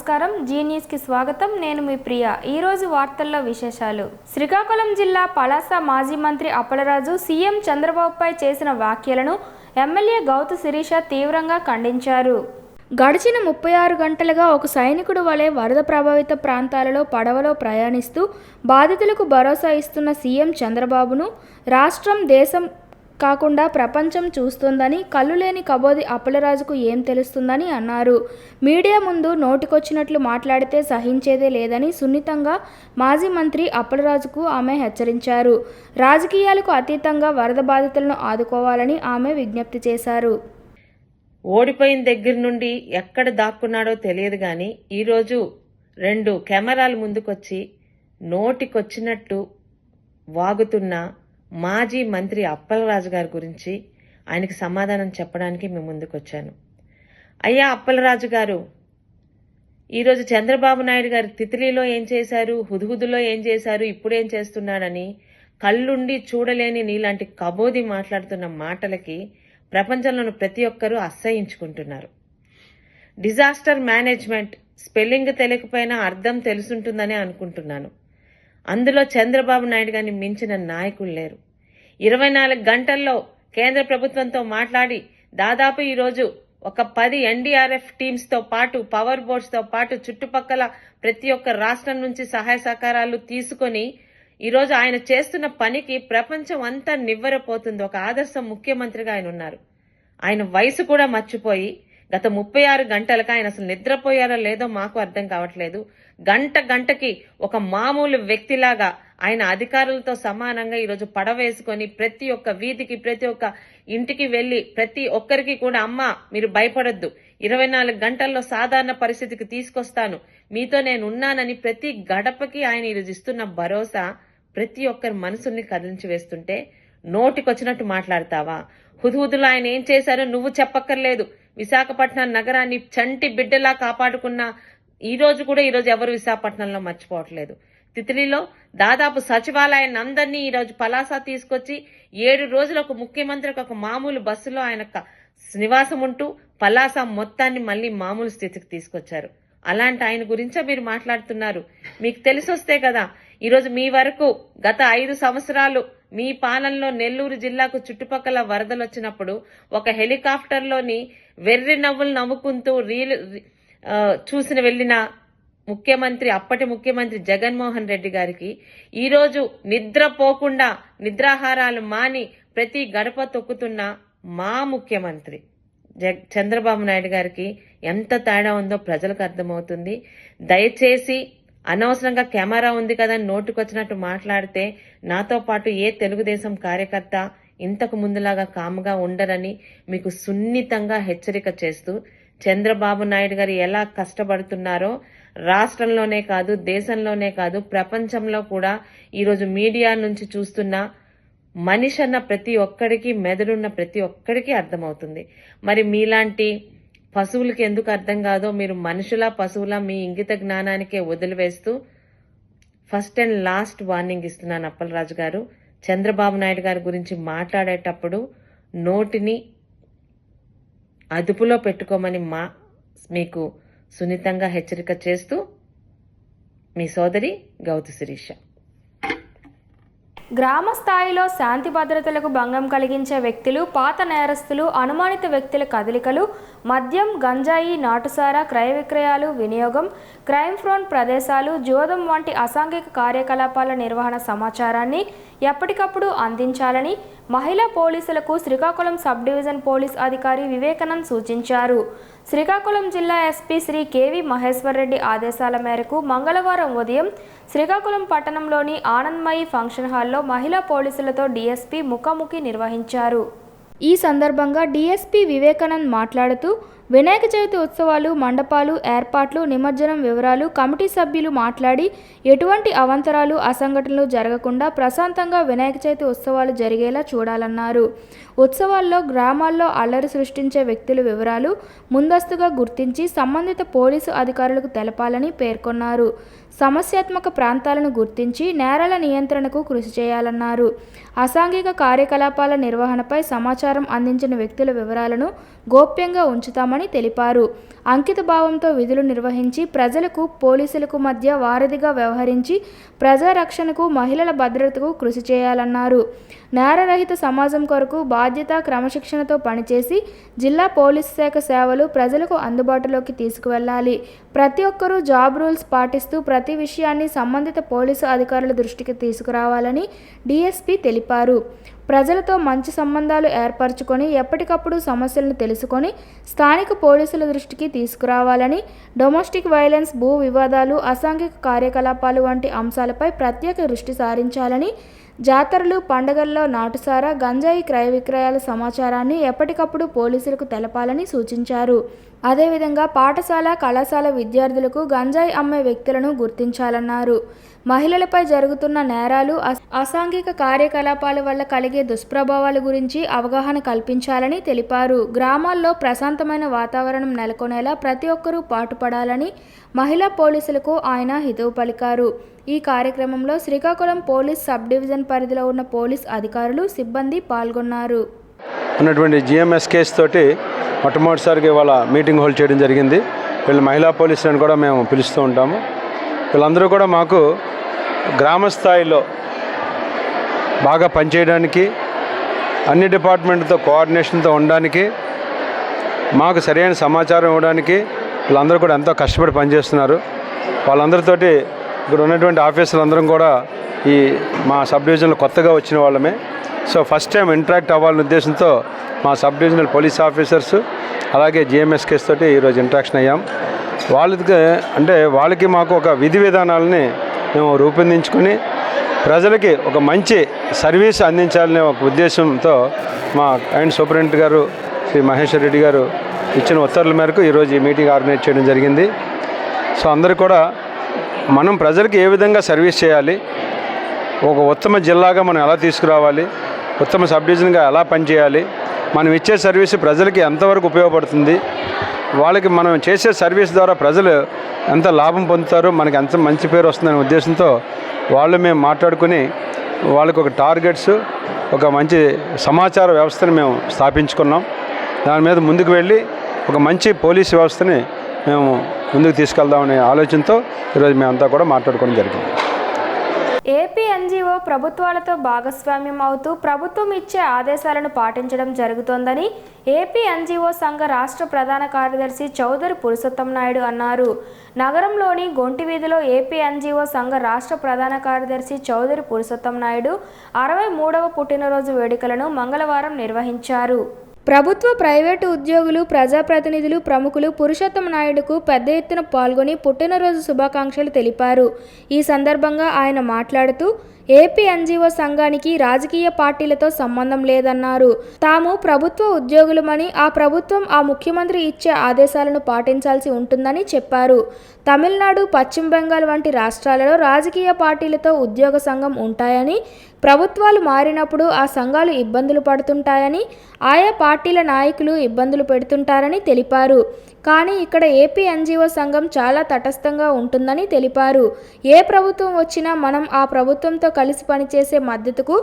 నమస్కారం, G news కి స్వాగతం. నేను మీ ప్రియ. ఈ రోజు వార్తల్లో విశేషాలు. శ్రీకాకుళం జిల్లా పలాస మాజీ మంత్రి అప్పలరాజు సీఎం చంద్రబాబుపై చేసిన వ్యాఖ్యలను ఎమ్మెల్యే గౌతు శిరీష తీవ్రంగా ఖండించారు. గడిచిన 36 గంటలుగా ఒక సైనికుడు వలె వరద ప్రభావిత ప్రాంతాలలో పడవలో ప్రయాణిస్తూ బాధితులకు భరోసా ఇస్తున్న సీఎం చంద్రబాబును రాష్ట్రం, దేశం కాకుండా ప్రపంచం చూస్తుందని, కళ్ళు లేని కబోది అప్పలరాజుకు ఏం తెలుస్తుందని అన్నారు. మీడియా ముందు నోటికొచ్చినట్లు మాట్లాడితే సహించేదే లేదని సున్నితంగా మాజీ మంత్రి అప్పలరాజుకు ఆమె హెచ్చరించారు. రాజకీయాలకు అతీతంగా వరద బాధితులను ఆదుకోవాలని ఆమె విజ్ఞప్తి చేశారు. ఓడిపోయిన దగ్గర నుండి ఎక్కడ దాక్కున్నాడో తెలియదు కానీ ఈరోజు 2 కెమెరాలు ముందుకొచ్చి నోటికొచ్చినట్టు వాగుతున్న మాజీ మంత్రి అప్పలరాజు గారి గురించి ఆయనకి సమాధానం చెప్పడానికి మేము ముందుకొచ్చాను. అయ్యా అప్పలరాజు గారు, ఈరోజు చంద్రబాబు నాయుడు గారు తిత్లీలో ఏం చేశారు, హుదుహుదులో ఏం చేశారు, ఇప్పుడేం చేస్తున్నాడని కళ్ళుండి చూడలేని నీలాంటి కబోది మాట్లాడుతున్న మాటలకి ప్రపంచంలోని ప్రతి ఒక్కరూ అసహ్యించుకుంటున్నారు. డిజాస్టర్ మేనేజ్మెంట్ స్పెల్లింగ్ తెలియకపోయినా అర్థం తెలుసుంటుందని అనుకుంటున్నాను. అందులో చంద్రబాబు నాయుడు గారిని మించిన నాయకులు లేరు. 24 గంటల్లో కేంద్ర ప్రభుత్వంతో మాట్లాడి దాదాపు ఈరోజు ఒక 10 NDRF టీమ్స్తో పాటు, పవర్ బోట్స్తో పాటు చుట్టుపక్కల ప్రతి ఒక్క రాష్ట్రం నుంచి సహాయ సహకారాలు తీసుకొని ఈరోజు ఆయన చేస్తున్న పనికి ప్రపంచం అంతా నివ్వెరపోతుంది. ఒక ఆదర్శ ముఖ్యమంత్రిగా ఆయన ఉన్నారు. ఆయన వయసు కూడా మర్చిపోయి గత 36 గంటలకు ఆయన అసలు నిద్రపోయారో లేదో మాకు అర్థం కావట్లేదు. గంటకి ఒక మామూలు వ్యక్తిలాగా ఆయన అధికారులతో సమానంగా ఈరోజు పడవేసుకొని ప్రతి ఒక్క వీధికి, ప్రతి ఒక్క ఇంటికి వెళ్లి ప్రతి ఒక్కరికి కూడా అమ్మ మీరు భయపడొద్దు, 24 గంటల్లో సాధారణ పరిస్థితికి తీసుకొస్తాను, మీతో నేను ఉన్నానని ప్రతి గడపకి ఆయన ఈరోజు ఇస్తున్న భరోసా ప్రతి ఒక్కరి మనసుల్ని కదిలించి వేస్తుంటే నోటికొచ్చినట్టు మాట్లాడతావా? హుదుహుదులో ఆయన ఏం చేశారో నువ్వు చెప్పక్కర్లేదు. విశాఖపట్నం నగరాన్ని చంటి బిడ్డలా కాపాడుకున్న ఈరోజు ఎవరు విశాఖపట్నంలో మర్చిపోవట్లేదు. తిత్లీలో దాదాపు సచివాలయాన్ని అందరినీ ఈరోజు పలాస తీసుకొచ్చి 7 రోజులు ఒక ముఖ్యమంత్రికి ఒక మామూలు బస్సులో ఆయన నివాసం ఉంటూ పలాస మొత్తాన్ని మళ్ళీ మామూలు స్థితికి తీసుకొచ్చారు. అలాంటి ఆయన గురించే మీరు మాట్లాడుతున్నారు. మీకు తెలిసొస్తే కదా ఈరోజు మీ వరకు గత 5 సంవత్సరాలు మీ పాలనలో నెల్లూరు జిల్లాకు చుట్టుపక్కల వరదలు వచ్చినప్పుడు ఒక హెలికాప్టర్లోని వెర్రి నవ్వులు నవ్వుకుంటూ చూసిన వెళ్లిన ముఖ్యమంత్రి, అప్పటి ముఖ్యమంత్రి జగన్మోహన్ రెడ్డి గారికి ఈరోజు నిద్రపోకుండా నిద్రాహారాలు మాని ప్రతి గడప తొక్కుతున్న మా ముఖ్యమంత్రి చంద్రబాబు నాయుడు గారికి ఎంత తేడా ఉందో ప్రజలకు అర్థమవుతుంది. దయచేసి అనవసరంగా కెమెరా ఉంది కదా నోటుకొచ్చినట్టు మాట్లాడితే నాతో పాటు ఏ తెలుగుదేశం కార్యకర్త ఇంతకు ముందులాగా కాముగా ఉండరని మీకు సున్నితంగా హెచ్చరిక చేస్తూ, చంద్రబాబు నాయుడు గారు ఎలా కష్టపడుతున్నారో రాష్ట్రంలోనే కాదు, దేశంలోనే కాదు, ప్రపంచంలో కూడా ఈరోజు మీడియా నుంచి చూస్తున్న మనిషి అన్న ప్రతి ఒక్కడికి, మెదడున్న ప్రతి ఒక్కడికి అర్థమవుతుంది. మరి మీలాంటి పశువులకి ఎందుకు అర్థం కాదో మీరు మనుషుల పశువుల మీ ఇంగిత జ్ఞానానికే వదిలివేస్తూ ఫస్ట్ అండ్ లాస్ట్ వార్నింగ్ ఇస్తున్నాను అప్పలరాజు గారు. చంద్రబాబు నాయుడు గారి గురించి మాట్లాడేటప్పుడు నోటిని అదుపులో పెట్టుకోమని మీకు సున్నితంగా హెచ్చరిక చేస్తూ మీ సోదరి గౌతు శిరీష. గ్రామ స్థాయిలో శాంతి భద్రతలకు భంగం కలిగించే వ్యక్తులు, పాత నేరస్తులు, అనుమానిత వ్యక్తుల కదలికలు, మద్యం, గంజాయి, నాటుసారా క్రయ విక్రయాలు, వినియోగం, క్రైమ్ ప్రోన్ ప్రదేశాలు, జోదం వంటి అసాంఘిక కార్యకలాపాల నిర్వహణ సమాచారాన్ని ఎప్పటికప్పుడు అందించాలని మహిళా పోలీసులకు శ్రీకాకుళం సబ్ డివిజన్ పోలీస్ అధికారి వివేకానంద్ సూచించారు. శ్రీకాకుళం జిల్లా ఎస్పీ శ్రీ కేవి మహేశ్వర్ రెడ్డి ఆదేశాల మేరకు మంగళవారం ఉదయం శ్రీకాకుళం పట్టణంలోని ఆనందమయి ఫంక్షన్ హాల్లో మహిళా పోలీసులతో డీఎస్పీ ముఖాముఖి నిర్వహించారు. ఈ సందర్భంగా డీఎస్పీ వివేకానంద్ మాట్లాడుతూ, వినాయక చవితి ఉత్సవాలు, మండపాలు ఏర్పాట్లు, నిమజ్జనం వివరాలు కమిటీ సభ్యులు మాట్లాడి ఎటువంటి అవాంతరాలు, అసంఘటనలు జరగకుండా ప్రశాంతంగా వినాయక చవితి ఉత్సవాలు జరిగేలా చూడాలన్నారు. ఉత్సవాల్లో గ్రామాల్లో అల్లరి సృష్టించే వ్యక్తుల వివరాలు ముందస్తుగా గుర్తించి సంబంధిత పోలీసు అధికారులకు తెలపాలని పేర్కొన్నారు. సమస్యాత్మక ప్రాంతాలను గుర్తించి నేరాల నియంత్రణకు కృషి చేయాలన్నారు. అసాంఘిక కార్యకలాపాల నిర్వహణపై సమాచారం అందించిన వ్యక్తుల వివరాలను గోప్యంగా ఉంచుతామని చేస్తామని తెలిపారు. అంకిత భావంతో విధులు నిర్వహించి ప్రజలకు పోలీసులకు మధ్య వారధిగా వ్యవహరించి ప్రజారక్షణకు మహిళల భద్రతకు కృషి చేయాలన్నారు. నేరరహిత సమాజం కొరకు బాధ్యత క్రమశిక్షణతో పనిచేసి జిల్లా పోలీసు శాఖ సేవలు ప్రజలకు అందుబాటులోకి తీసుకువెళ్లాలి. ప్రతి ఒక్కరూ జాబ్ రూల్స్ పాటిస్తూ ప్రతి విషయాన్ని సంబంధిత పోలీసు అధికారుల దృష్టికి తీసుకురావాలని డీఎస్పీ తెలిపారు. ప్రజలతో మంచి సంబంధాలు ఏర్పరచుకొని ఎప్పటికప్పుడు సమస్యలను తెలుసుకొని స్థానిక పోలీసుల దృష్టికి తీసుకురావాలని, డొమెస్టిక్ వైలెన్స్, భూ వివాదాలు, అసాంఘిక కార్యకలాపాలు వంటి అంశాలపై ప్రత్యేక దృష్టి సారించాలని, జాతరలు, పండుగల్లో నాటుసారా, గంజాయి క్రయ విక్రయాల సమాచారాన్ని ఎప్పటికప్పుడు పోలీసులకు తెలపాలని సూచించారు. అదేవిధంగా పాఠశాల, కళాశాల విద్యార్థులకు గంజాయి అమ్మే వ్యక్తులను గుర్తించాలన్నారు. మహిళలపై జరుగుతున్న నేరాలు, అసాంఘిక కార్యకలాపాల వల్ల కలిగే దుష్ప్రభావాల గురించి అవగాహన కల్పించాలని తెలిపారు. గ్రామాల్లో ప్రశాంతమైన వాతావరణం నెలకొనేలా ప్రతి ఒక్కరూ పాటుపడాలని మహిళా పోలీసులకు ఆయన హితవు పలికారు. ఈ కార్యక్రమంలో శ్రీకాకుళం పోలీస్ సబ్ డివిజన్ పరిధిలో ఉన్న పోలీస్ అధికారులు, సిబ్బంది పాల్గొన్నారు. ఉన్నటువంటి జిఎంఎస్ కేసు తోటి మొట్టమొదటిసారిగా ఇవాళ మీటింగ్ హోల్డ్ చేయడం జరిగింది. వీళ్ళు మహిళా పోలీసులను కూడా మేము పిలుస్తూ ఉంటాము. వీళ్ళందరూ కూడా మాకు గ్రామ స్థాయిలో బాగా పనిచేయడానికి, అన్ని డిపార్ట్మెంట్తో కోఆర్డినేషన్తో ఉండడానికి, మాకు సరైన సమాచారం ఇవ్వడానికి వీళ్ళందరూ కూడా ఎంతో కష్టపడి పనిచేస్తున్నారు. వాళ్ళందరితోటి ఇక్కడ ఉన్నటువంటి ఆఫీసర్లందరం కూడా ఈ మా సబ్ డివిజన్లో కొత్తగా వచ్చిన వాళ్ళమే. సో ఫస్ట్ టైం ఇంటరాక్ట్ అవ్వాలనే ఉద్దేశంతో మా సబ్ డివిజనల్ పోలీస్ ఆఫీసర్స్ అలాగే జిఎంఎస్ కేసు తోటి ఈరోజు ఇంటరాక్షన్ అయ్యాం. వాళ్ళకి మాకు ఒక విధి విధానాలని మేము రూపొందించుకొని ప్రజలకి ఒక మంచి సర్వీస్ అందించాలనే ఒక ఉద్దేశంతో మా అండ్ సూపరింటెండెంట్ గారు శ్రీ మహేశ్వర్ రెడ్డి గారు ఇచ్చిన ఉత్తర్వుల మేరకు ఈరోజు ఈ మీటింగ్ ఆర్గనైజ్ చేయడం జరిగింది. సో అందరూ కూడా మనం ప్రజలకి ఏ విధంగా సర్వీస్ చేయాలి, ఒక ఉత్తమ జిల్లాగా మనం ఎలా తీసుకురావాలి, ఉత్తమ సబ్ డివిజన్గా ఎలా పనిచేయాలి, మనం ఇచ్చే సర్వీస్ ప్రజలకి ఎంతవరకు ఉపయోగపడుతుంది, వాళ్ళకి మనం చేసే సర్వీస్ ద్వారా ప్రజలు ఎంత లాభం పొందుతారు, మనకి ఎంత మంచి పేరు వస్తుందనే ఉద్దేశంతో మేము మాట్లాడుకుని వాళ్ళకి ఒక టార్గెట్స్, ఒక మంచి సమాచార వ్యవస్థని మేము స్థాపించుకున్నాం. దాని మీద ముందుకు వెళ్ళి ఒక మంచి పోలీస్ వ్యవస్థని మేము ముందుకు తీసుకెళ్దామనే ఆలోచనతో ఈరోజు మేమంతా కూడా మాట్లాడుకోవడం జరిగింది. ఏపీ ఎన్జీఓ ప్రభుత్వాలతో భాగస్వామ్యం అవుతూ ప్రభుత్వం ఇచ్చే ఆదేశాలను పాటించడం జరుగుతోందని ఏపీ ఎన్జీఓ సంఘ రాష్ట్ర ప్రధాన కార్యదర్శి చౌదరి పురుషోత్తం నాయుడు అన్నారు. నగరంలోని గొంటి వీధిలో ఏపీ ఎన్జీఓ సంఘ రాష్ట్ర ప్రధాన కార్యదర్శి చౌదరి పురుషోత్తం నాయుడు 63వ పుట్టినరోజు వేడుకలను మంగళవారం నిర్వహించారు. ప్రభుత్వ, ప్రైవేటు ఉద్యోగులు, ప్రజాప్రతినిధులు, ప్రముఖులు పురుషోత్తం నాయుడుకు పెద్ద ఎత్తున పాల్గొని పుట్టినరోజు శుభాకాంక్షలు తెలిపారు. ఈ సందర్భంగా ఆయన మాట్లాడుతూ ఏపీ ఎన్జీఓ సంఘానికి రాజకీయ పార్టీలతో సంబంధం లేదన్నారు. తాము ప్రభుత్వ ఉద్యోగులమని, ఆ ప్రభుత్వం ఆ ముఖ్యమంత్రి ఇచ్చే ఆదేశాలను పాటించాల్సి ఉంటుందని చెప్పారు. తమిళనాడు, పశ్చిమ బెంగాల్ వంటి రాష్ట్రాలలో రాజకీయ పార్టీలతో ఉద్యోగ సంఘం ఉంటాయని, ప్రభుత్వాలు మారినప్పుడు ఆ సంఘాలు ఇబ్బందులు పడుతుంటాయని, ఆయా పార్టీల నాయకులు ఇబ్బందులు పెడుతుంటారని తెలిపారు. కానీ ఇక్కడ ఏపీ ఎన్జీఓ సంఘం చాలా తటస్థంగా ఉంటుందని తెలిపారు. ఏ ప్రభుత్వం వచ్చినా మనం ఆ ప్రభుత్వంతో కలిసి పనిచేసే మద్దతుకు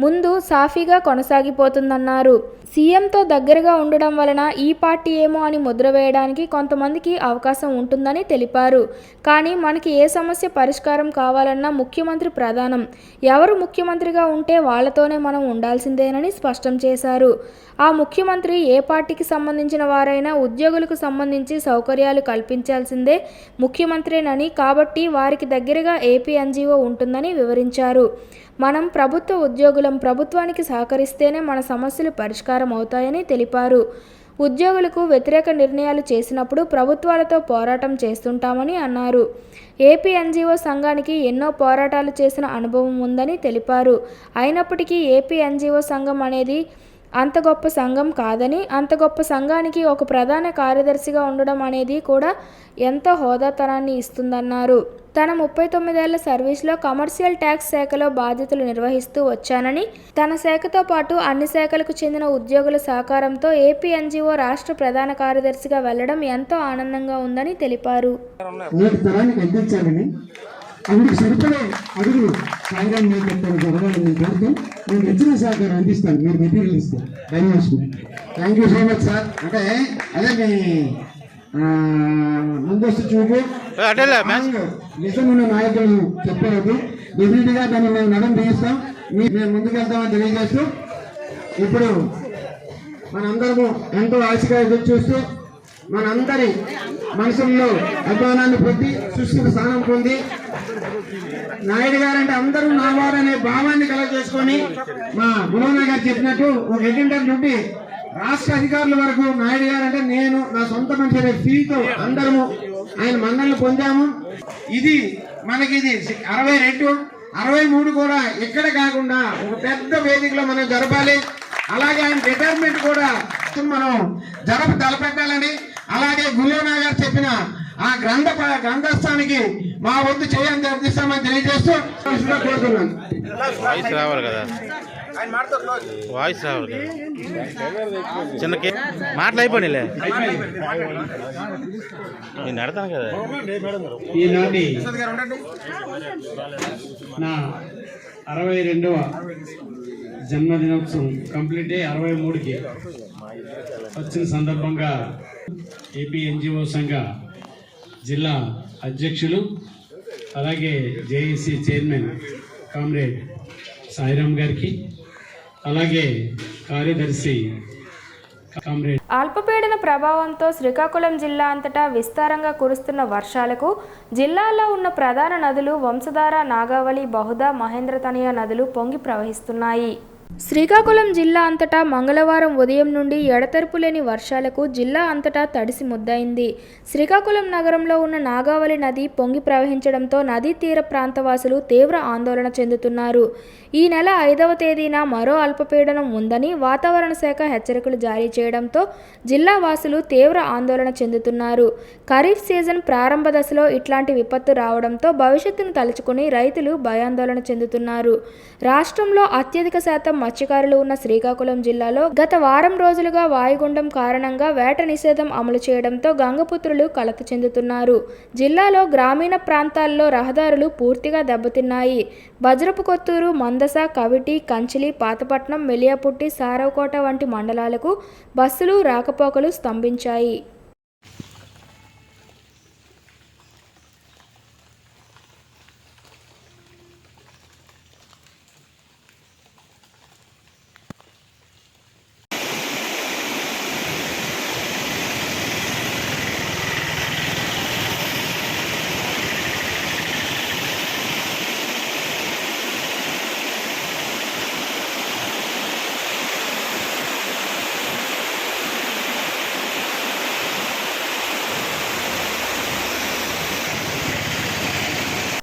ముందు సాఫీగా కొనసాగిపోతుందన్నారు. సీఎంతో దగ్గరగా ఉండడం వలన ఈ పార్టీ ఏమో అని ముద్ర వేయడానికి కొంతమందికి అవకాశం ఉంటుందని తెలిపారు. కానీ మనకి ఏ సమస్య పరిష్కారం కావాలన్నా ముఖ్యమంత్రి ప్రధానం. ఎవరు ముఖ్యమంత్రిగా ఉంటే వాళ్ళతోనే మనం ఉండాల్సిందేనని స్పష్టం చేశారు. ఆ ముఖ్యమంత్రి ఏ పార్టీకి సంబంధించిన వారైనా ఉద్యోగులకు సంబంధించి సౌకర్యాలు కల్పించాల్సిందే ముఖ్యమంత్రేనని, కాబట్టి వారికి దగ్గరగా ఏపీ ఎన్జీఓ ఉంటుందని వివరించారు. మనం ప్రభుత్వ ఉద్యోగులం, ప్రభుత్వానికి సహకరిస్తేనే మన సమస్యలు పరిష్కారం అవుతాయని తెలిపారు. ఉద్యోగులకు వ్యతిరేక నిర్ణయాలు చేసినప్పుడు ప్రభుత్వాలతో పోరాటం చేస్తుంటామని అన్నారు. ఏపీ ఎన్జీఓ సంఘానికి ఎన్నో పోరాటాలు చేసిన అనుభవం ఉందని తెలిపారు. అయినప్పటికీ ఏపీ ఎన్జీఓ సంఘం అనేది అంత గొప్ప సంఘం కాదని, అంత గొప్ప సంఘానికి ఒక ప్రధాన కార్యదర్శిగా ఉండడం అనేది కూడా ఎంతో హోదాతనాన్ని ఇస్తుందన్నారు. తన 39 ఏళ్ల సర్వీస్లో కమర్షియల్ ట్యాక్స్ శాఖలో బాధ్యతలు నిర్వహిస్తూ వచ్చానని, తన శాఖతో పాటు అన్ని శాఖలకు చెందిన ఉద్యోగుల సహకారంతో ఏపీ ఎన్జీఓ రాష్ట్ర ప్రధాన కార్యదర్శిగా వెళ్లడం ఎంతో ఆనందంగా ఉందని తెలిపారు. అందుకు సరిపడే అడుగులు సాయంత్రం నాయకత్వం జరగాలని నేను కోరుతూ నేను ఇచ్చిన సహకారం అందిస్తాను, మీరు మెటీరియల్ ఇస్తే దయచేసి. Thank you so much sir. అంటే అదే మీ ముందస్తు చూపు నిజమున్న నాయకులు చెప్పేది డెఫినెట్గా దాన్ని మేము నడం తీయిస్తాం, మేము ముందుకెళ్తామని తెలియజేస్తూ ఇప్పుడు మనందరము ఎంతో ఆశగా ఎదురు చూస్తూ మనందరి మనసుల్లో అభిమానాన్ని పొంది సుస్థిర స్థానం పొంది నాయుడు గారు అంటే అందరూ నావారనే భావాన్ని కలగజేసుకొని మా గురువునా గారు చెప్పినట్టు ఒక ఎజెండర్ నుండి రాష్ట్ర అధికారుల వరకు నాయుడు గారు అంటే నేను నా సొంత మనిషి అనే ఫీల్తో అందరము ఆయన మన్నలు పొందాము. ఇది మనకి ఇది 62, 63 కూడా ఎక్కడ కాకుండా ఒక పెద్ద వేదికలో మనం జరపాలి. అలాగే ఆయన రిటైర్మెంట్ కూడా మనం తలపెట్టాలని, అలాగే గురువునా గారు చెప్పిన ఆ గ్రంథస్థానికి మా వంతు చేయాలని నిర్దిస్తామని తెలియజేస్తూ కోరుతున్నాను. వాయిస్ రావాలి కదా, వాయిస్ రావాలి కదా, చిన్న మాటలు అయిపోయినాయిలే, నేను నడతాను కదా. ఈనాటి నా 62వ జన్మదినోత్సవం కంప్లీట్ అయ్యి 63కి వచ్చిన సందర్భంగా ఏపీ ఎన్జిఓ సంఘ జిల్లా అధ్యక్షులు అలాగే జేఏసీ చైర్మన్ కామ్రేడ్ సాయిరామ్ గారికి, అలాగే కార్యదర్శి కామ్రేడ్. అల్పపీడన ప్రభావంతో శ్రీకాకుళం జిల్లా అంతటా విస్తారంగా కురుస్తున్న వర్షాలకు జిల్లాలో ఉన్న ప్రధాన నదులు వంశధార, నాగావళి, బహుదా, మహేంద్రతనయ నదులు పొంగి ప్రవహిస్తున్నాయి. శ్రీకాకుళం జిల్లా అంతటా మంగళవారం ఉదయం నుండి ఎడతెరపు లేని వర్షాలకు జిల్లా అంతటా తడిసి ముద్దయింది. శ్రీకాకుళం నగరంలో ఉన్న నాగావళి నది పొంగి ప్రవహించడంతో నదీ తీర ప్రాంతవాసులు తీవ్ర ఆందోళన చెందుతున్నారు. ఈ నెల 5వ తేదీన మరో అల్పపీడనం ఉందని వాతావరణ శాఖ హెచ్చరికలు జారీ చేయడంతో జిల్లా వాసులు తీవ్ర ఆందోళన చెందుతున్నారు. ఖరీఫ్ సీజన్ ప్రారంభ దశలో ఇట్లాంటి విపత్తు రావడంతో భవిష్యత్తును తలుచుకుని రైతులు భయాందోళన చెందుతున్నారు. రాష్ట్రంలో అత్యధిక శాతం మత్స్యకారులు ఉన్న శ్రీకాకుళం జిల్లాలో గత వారం రోజులుగా వాయుగుండం కారణంగా వేట నిషేధం అమలు చేయడంతో గంగపుత్రులు కలత చెందుతున్నారు. జిల్లాలో గ్రామీణ ప్రాంతాల్లో రహదారులు పూర్తిగా దెబ్బతిన్నాయి. వజ్రపు కొత్తూరు, మందస, కవిటి, కంచిలి, పాతపట్నం, మెలియాపుట్టి, సారవకోట వంటి మండలాలకు బస్సులు రాకపోకలు స్తంభించాయి.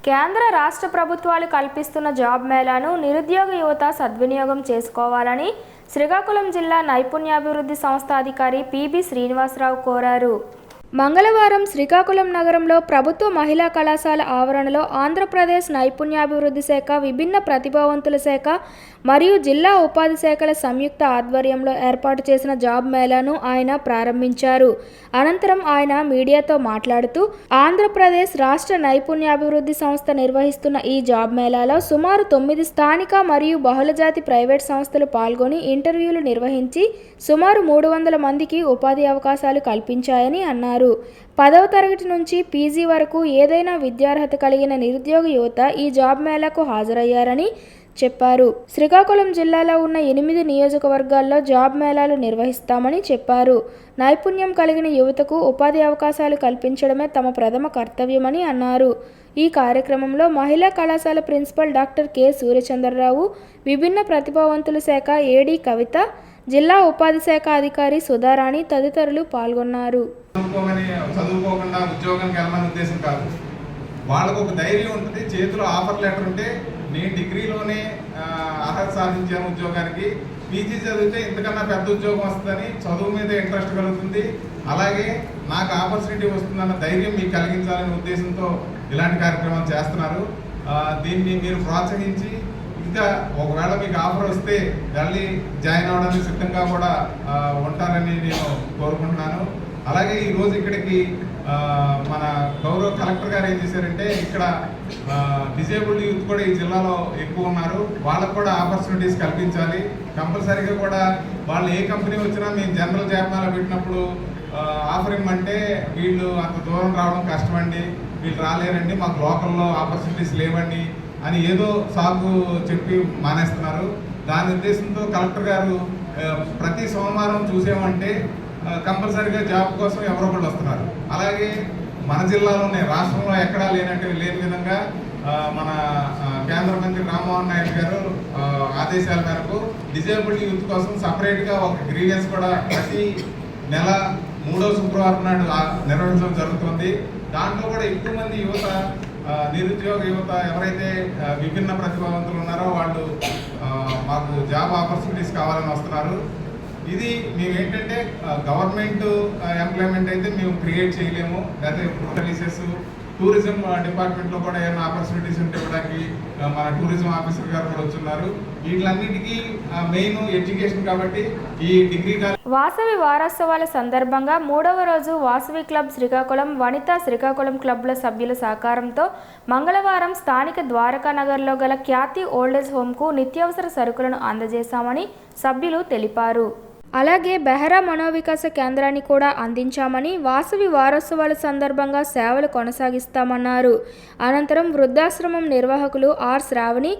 కేంద్ర రాష్ట్ర ప్రభుత్వాలు కల్పిస్తున్న జాబ్ మేళాను నిరుద్యోగ యువత సద్వినియోగం చేసుకోవాలని శ్రీకాకుళం జిల్లా నైపుణ్యాభివృద్ధి సంస్థ అధికారి పిబి శ్రీనివాసరావు కోరారు. మంగళవారం శ్రీకాకుళం నగరంలో ప్రభుత్వ మహిళా కళాశాల ఆవరణలో ఆంధ్రప్రదేశ్ నైపుణ్యాభివృద్ధి శాఖ, విభిన్న ప్రతిభావంతుల శాఖ మరియు జిల్లా ఉపాధి శాఖల సంయుక్త ఆధ్వర్యంలో ఏర్పాటు చేసిన జాబ్ మేళాను ఆయన ప్రారంభించారు. అనంతరం ఆయన మీడియాతో మాట్లాడుతూ ఆంధ్రప్రదేశ్ రాష్ట్ర నైపుణ్యాభివృద్ధి సంస్థ నిర్వహిస్తున్న ఈ జాబ్ మేళాలో సుమారు 9 స్థానిక మరియు బహుళజాతి ప్రైవేట్ సంస్థలు పాల్గొని ఇంటర్వ్యూలు నిర్వహించి సుమారు 300 మందికి ఉపాధి అవకాశాలు కల్పించాయని అన్నారు. 10వ తరగతి నుంచి పీజీ వరకు ఏదైనా విద్యార్హత కలిగిన నిరుద్యోగ యువత ఈ జాబ్ మేళాకు హాజరయ్యారని చెప్పారు. శ్రీకాకుళం జిల్లాలో ఉన్న 8 నియోజకవర్గాల్లో జాబ్ మేళాలు నిర్వహిస్తామని చెప్పారు. నైపుణ్యం కలిగిన యువతకు ఉపాధి అవకాశాలు కల్పించడమే తమ ప్రథమ కర్తవ్యమని అన్నారు. ఈ కార్యక్రమంలో మహిళా కళాశాల ప్రిన్సిపల్ డాక్టర్ కె సూర్యచంద్రరావు, విభిన్న ప్రతిభావంతుల శాఖ ఏడీ కవిత, జిల్లా ఉపాధి శాఖ అధికారి సుధారాణి తదితరులు పాల్గొన్నారు. చదువుకోకుండా ఉద్యోగానికి వెళ్ళమని ఉద్దేశం కాదు, వాళ్ళకు ఒక ధైర్యం ఉంటుంది. చేతిలో ఆఫర్ లెటర్ ఉంటే నేను డిగ్రీలోనే అర్హత సాధించాను ఉద్యోగానికి, పీజీ చదివితే ఇంతకన్నా పెద్ద ఉద్యోగం వస్తుందని చదువు మీద ఇంట్రెస్ట్ కలుగుతుంది, అలాగే నాకు ఆపర్చునిటీ వస్తుందన్న ధైర్యం మీకు కలిగించాలనే ఉద్దేశంతో ఇలాంటి కార్యక్రమాలు చేస్తున్నారు. దీన్ని మీరు ప్రోత్సహించి ఇంకా ఒకవేళ మీకు ఆఫర్ వస్తే వెళ్ళి జాయిన్ అవ్వడానికి సిద్ధంగా కూడా ఉంటారని నేను కోరుకుంటున్నాను. అలాగే ఈరోజు ఇక్కడికి మన గౌరవ కలెక్టర్ గారు ఏం చేశారంటే ఇక్కడ డిజేబుల్డ్ యూత్ కూడా ఈ జిల్లాలో ఎక్కువ ఉన్నారు, వాళ్ళకు కూడా ఆపర్చునిటీస్ కల్పించాలి. కంపల్సరీగా కూడా వాళ్ళు ఏ కంపెనీ వచ్చినా మేము జనరల్ జాబితాలో పెట్టినప్పుడు ఆఫర్ ఇమ్మంటే వీళ్ళు అంత దూరం రావడం కష్టమండి, వీళ్ళు రాలేరండి, మాకు లోకల్లో ఆపర్చునిటీస్ లేవండి అని ఏదో సాగు చెప్పి మానేస్తున్నారు. దాని ఉద్దేశంతో కలెక్టర్ గారు ప్రతి సోమవారం చూసామంటే కంపల్సరీగా జాబ్ కోసం ఎవరో ఒకళ్ళు వస్తున్నారు. అలాగే మన జిల్లాలోనే రాష్ట్రంలో ఎక్కడా లేని విధంగా మన కేంద్ర మంత్రి రామ్మోహన్ నాయుడు గారు ఆదేశాల మేరకు డిజేబుల్డ్ యూత్ కోసం సపరేట్గా ఒక గ్రీవెన్స్ కూడా ప్రతి నెల 3వ శుక్రవారం నాడు నిర్వహించడం జరుగుతుంది. దాంట్లో కూడా ఎక్కువ మంది యువత, నిరుద్యోగ యువత ఎవరైతే విభిన్న ప్రతిభావంతులు ఉన్నారో వాళ్ళు మాకు జాబ్ ఆపర్చునిటీస్ కావాలని వస్తున్నారు. ఇది మేము ఏంటంటే గవర్నమెంట్ ఎంప్లాయ్మెంట్ అయితే మేము క్రియేట్ చేయలేము, లేకపోతే సర్వీసెస్ టూరిజం డిపార్ట్మెంట్లో కూడా ఏమైనా ఆపర్చునిటీస్ ఉంటే ఇవ్వడానికి మన టూరిజం ఆఫీసర్ గారు కూడా వచ్చున్నారు. వీటిలన్నిటికీ మెయిన్ ఎడ్యుకేషన్ కాబట్టి ఈ డిగ్రీ వాసవి వారోత్సవాల సందర్భంగా 3వ రోజు వాసవి క్లబ్ శ్రీకాకుళం, వనితా శ్రీకాకుళం క్లబ్ల సభ్యుల సహకారంతో మంగళవారం స్థానిక ద్వారకా నగర్లో గల ఖ్యాతి ఓల్డేజ్ హోమ్కు నిత్యావసర సరుకులను అందజేశామని సభ్యులు తెలిపారు. అలాగే బెహరా మనోవికాస కేంద్రాన్ని కూడా అందించామని, వాసవి వారోత్సవాల సందర్భంగా సేవలు కొనసాగిస్తామన్నారు. అనంతరం వృద్ధాశ్రమం నిర్వాహకులు ఆర్ శ్రావణి,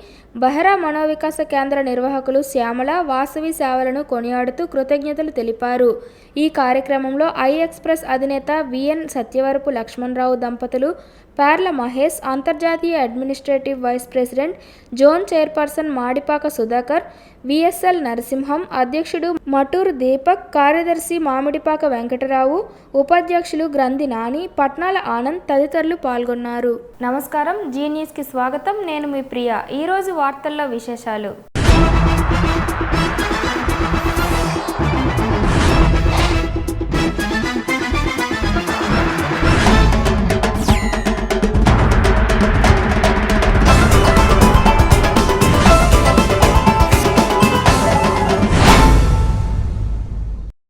బెహరా మనోవికాస కేంద్ర నిర్వాహకులు శ్యామల వాసవి సేవలను కొనియాడుతూ కృతజ్ఞతలు తెలిపారు. ఈ కార్యక్రమంలో ఐ ఎక్స్ప్రెస్ అధినేత విఎన్ సత్యవరపు లక్ష్మణరావు దంపతులు, పేర్ల మహేష్, అంతర్జాతీయ administrative vice president, zone chairperson Madipaka Sudhakar, VSL Narasimham, అధ్యక్షుడు మటూరు దీపక్, కార్యదర్శి మామిడిపాక వెంకటరావు, ఉపాధ్యక్షులు గ్రంథి నాని, పట్నాల ఆనంద్ తదితరులు పాల్గొన్నారు. నమస్కారం, జీ న్యూస్కి స్వాగతం. నేను మీ ప్రియ. ఈరోజు వార్తల్లో విశేషాలు.